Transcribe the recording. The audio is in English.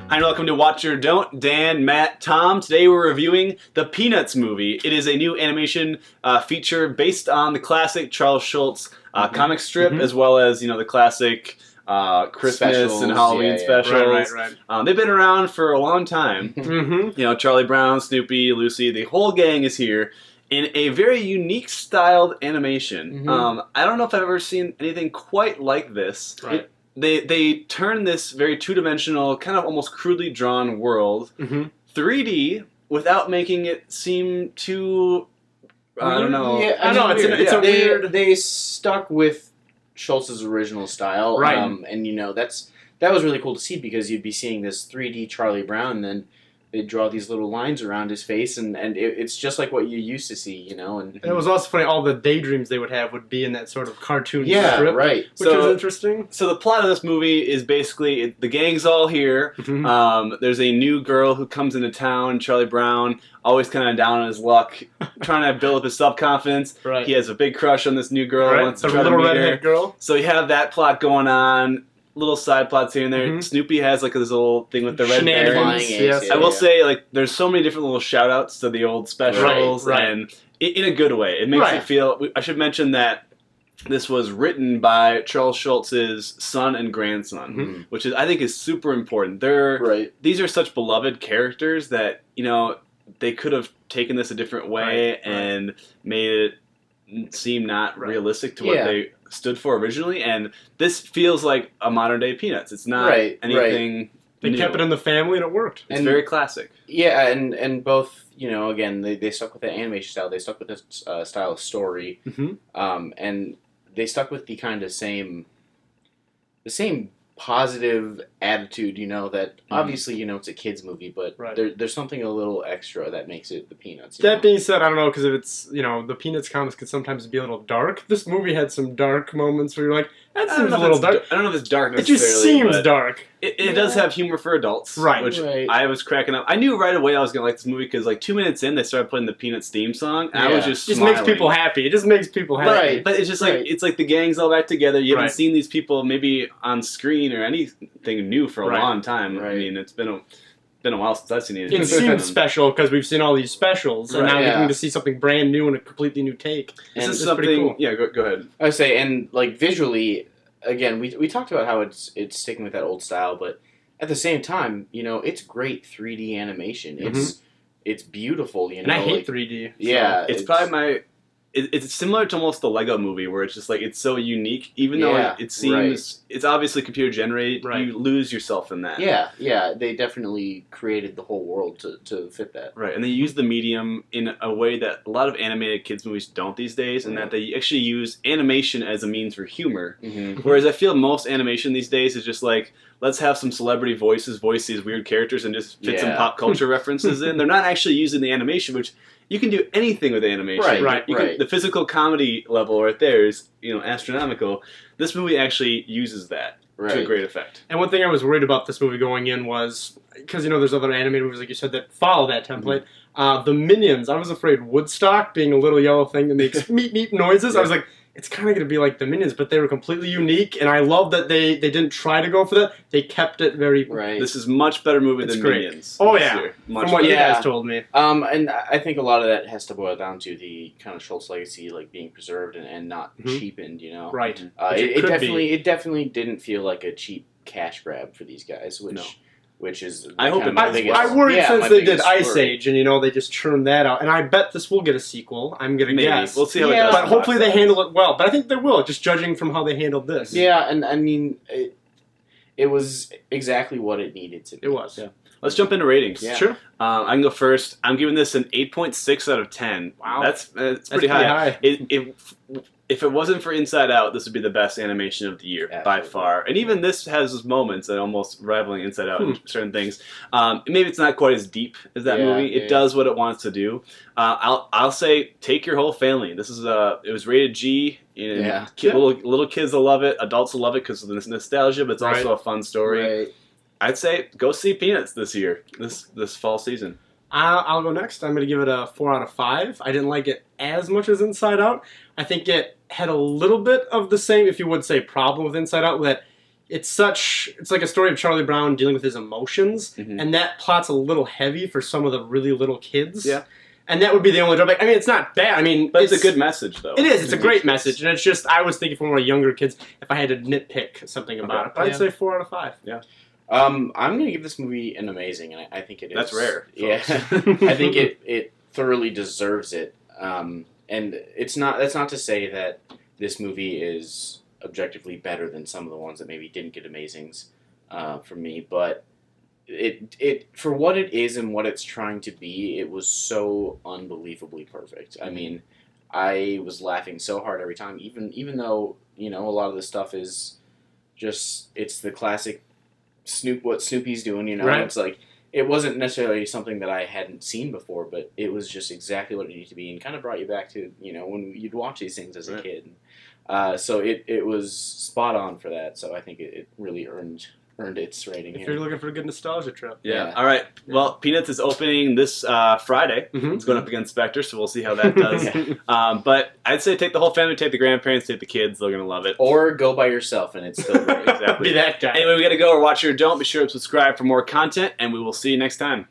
Hi and welcome to Watch or Don't. Dan, Matt, Tom. Today we're reviewing the Peanuts movie. It is a new animation feature based on the classic Charles Schulz comic strip, as well as the classic Christmas specials, and Halloween specials. Right. They've been around for a long time. Charlie Brown, Snoopy, Lucy, the whole gang is here in a very unique styled animation. I don't know if I've ever seen anything quite like this. Right. They turn this very two-dimensional, kind of almost crudely drawn world 3D without making it seem too, I don't know. Yeah, I know, it's a weird... They stuck with Schultz's original style. Right. And that was really cool to see, because you'd be seeing this 3D Charlie Brown, and then they'd draw these little lines around his face, and it's just like what you used to see, And it was also funny, all the daydreams they would have would be in that sort of cartoon strip. Yeah, right. Which was interesting. So the plot of this movie is basically, the gang's all here. There's a new girl who comes into town, Charlie Brown, always kind of down on his luck, trying to build up his self-confidence. Right. He has a big crush on this new girl. Wants to the try little to meet redhead her. girl. So you have that plot going on. Little side plots here and there. Snoopy has like this little thing with the red berries. Yes. I will say, like, there's so many different little shout outs to the old specials, and in a good way. It makes it feel. I should mention that this was written by Charles Schulz's son and grandson, which I think is super important. These are such beloved characters that they could have taken this a different way and made it seem not realistic to what they stood for originally, and this feels like a modern day Peanuts. It's not anything They new. kept it in the family and it worked. It's very classic. Yeah, and both, again, they stuck with the animation style, they stuck with this style of story, and they stuck with the kind of same positive attitude, that obviously, it's a kid's movie, but there's something a little extra that makes it the Peanuts. That being said, I don't know, because if it's, the Peanuts comics could sometimes be a little dark. This movie had some dark moments where you're like, that seems a little dark. I don't know if it's dark It necessarily. just seems dark. It does have humor for adults, which I was cracking up. I knew right away I was going to like this movie because, like, 2 minutes in, they started playing the Peanuts theme song, and I was just smiling. Makes people happy. It just makes people happy. Right, but it's just like, it's like the gang's all back together. You haven't seen these people maybe on screen or anything new for a long time. I mean, it's been a while since I've seen anything. It seems special because we've seen all these specials, and now we're getting to see something brand new and a completely new take. This is something pretty cool. Yeah, go ahead. I would say, and like visually, again, we talked about how it's sticking with that old style, but at the same time, it's great 3D animation. It's beautiful, And I hate 3D. Yeah, it's probably it's similar to almost the Lego movie, where it's just like, it's so unique, even though it seems it's obviously computer generated. You lose yourself in that. Yeah, they definitely created the whole world to fit that. Right, and they use the medium in a way that a lot of animated kids movies don't these days, and that they actually use animation as a means for humor. Whereas I feel most animation these days is just like, let's have some celebrity voices voice these weird characters and just fit some pop culture references in. They're not actually using the animation, which you can do anything with animation. The physical comedy level right there is, astronomical. This movie actually uses that to a great effect. And one thing I was worried about this movie going in was, because, there's other animated movies, like you said, that follow that template. The Minions, I was afraid Woodstock, being a little yellow thing that makes meep noises, I was like, it's kind of going to be like the Minions, but they were completely unique, and I love that they didn't try to go for that. They kept it very... This is much better movie than Minions. Oh, yeah. From what you guys told me. And I think a lot of that has to boil down to the kind of Schultz legacy, like, being preserved and not cheapened, Right. It definitely didn't feel like a cheap cash grab for these guys, which is... I hope I worried since they did Ice Age, and they just churned that out. And I bet this will get a sequel. I'm going to guess. We'll see how it does. But hopefully they handle it well. But I think they will, just judging from how they handled this. Yeah, and I mean, it was exactly what it needed to be. It was. Yeah. Let's jump into ratings. Yeah. Sure. I can go first. I'm giving this an 8.6 out of 10. Wow. That's pretty high. If it wasn't for Inside Out, this would be the best animation of the year by far. And even this has moments that almost rivaling Inside Out in certain things. Maybe it's not quite as deep as that movie. It does what it wants to do. I'll say take your whole family. This is it was rated G. Little kids will love it. Adults will love it because of the nostalgia, but it's also a fun story. I'd say go see Peanuts this year, this fall season. I'll go next. I'm going to give it a 4 out of 5. I didn't like it as much as Inside Out. I think it had a little bit of the same, if you would say, problem with Inside Out, that it's like a story of Charlie Brown dealing with his emotions, and that plot's a little heavy for some of the really little kids. Yeah. And that would be the only drawback. I mean, it's not bad. I mean, but it's a good message, though. It is. It's a great message, and it's just I was thinking for one of younger kids if I had to nitpick something about it. But I'd say 4 out of 5. Yeah. I'm gonna give this movie an amazing, and I think it is. That's rare. Yeah. I think it thoroughly deserves it. And that's not to say that this movie is objectively better than some of the ones that maybe didn't get amazings for me, but it for what it is and what it's trying to be, it was so unbelievably perfect. I mean, I was laughing so hard every time, even though, you know, a lot of the stuff is just, it's the classic what Snoopy's doing, you know. Right. It's like, it wasn't necessarily something that I hadn't seen before, but it was just exactly what it needed to be, and kind of brought you back to, you know, when you'd watch these things as a kid. So it was spot on for that. So I think it really earned its rating. If you're looking for a good nostalgia trip. Yeah. All right. Well, Peanuts is opening this Friday. It's going up against Spectre, so we'll see how that does. But I'd say take the whole family, take the grandparents, take the kids. They're going to love it. Or go by yourself, and it's still great. Exactly. Be that guy. Anyway, we got to go. Or watch your don't. Be sure to subscribe for more content, and we will see you next time.